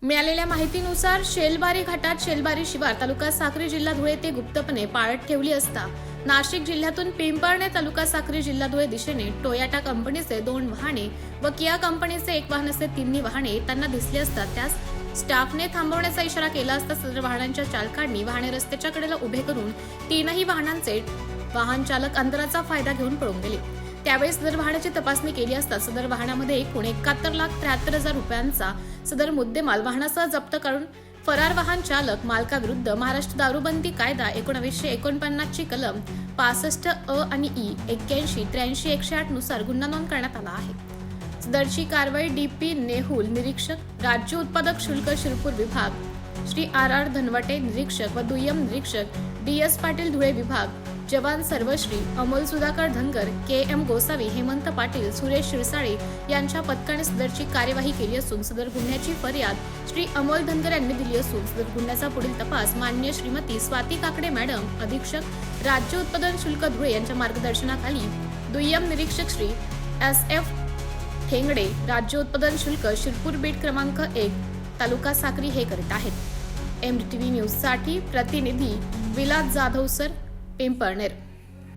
मिळालेल्या माहितीनुसार शेलबारी घाटात शेलबारी शिवार तालुका साक्री जिल्हा धुळे ते गुप्तपणे पाळत ठेवली असता नाशिक जिल्ह्यातून पिंपळणे तालुका साक्री जिल्हा धुळे दिशेने टोयोटा कंपनीचे 2 वाहने व किया कंपनीचे 1 वाहन असे तिन्ही वाहने त्यांना दिसली असतात त्यास स्टाफने थांबवण्याचा इशारा केला असता सदर वाहनांच्या चालकांनी वाहने रस्त्याच्या कडेला उभे करून तीनही वाहनांचे वाहन चालक अंतराचा फायदा घेऊन पळून गेले। त्यावेळी सदर वाहनाची तपासणी केली असता सदर वाहनामध्ये एकूण 71,73,000 रुपयांचा सदर मुद्देमाल वाहनासह जप्त करून फरार वाहन चालक मालकाविरुद्ध महाराष्ट्र दारूबंदी कायदा 1949 ची कलम 65 अ आणि ई 81 83 108 नुसार गुन्हा नोंद करण्यात आला आहे। सदरची कारवाई डीपी नेहुल निरीक्षक राज्य उत्पादक शुल्क शिरपूर विभाग श्री आर धनवटे निरीक्षक व दुय्यम निरीक्षक DS पाटील धुळे विभाग जवान सर्वश्री अमोल सुधाकर धनगर KM गोसावी हेमंत पाटील सुरेश शिरसाळे यांच्या पथकाने सदरची कार्यवाही केली असून सदर गुन्ह्याची फर्याद श्री अमोल धनगर यांनी दिली असून सदर गुन्ह्याचा पुढील तपास माननीय श्रीमती स्वाती काकडे मॅडम अधीक्षक राज्य उत्पादन शुल्क धुळे यांच्या मार्गदर्शनाखाली दुय्यम निरीक्षक श्री SF ठेंगडे राज्य उत्पादन शुल्क शिरपूर बीट क्रमांक 1 तालुका साक्री हे करीत आहेत। MDTV न्यूज साठी प्रतिनिधी विलास जाधव सर पिंपळनेर।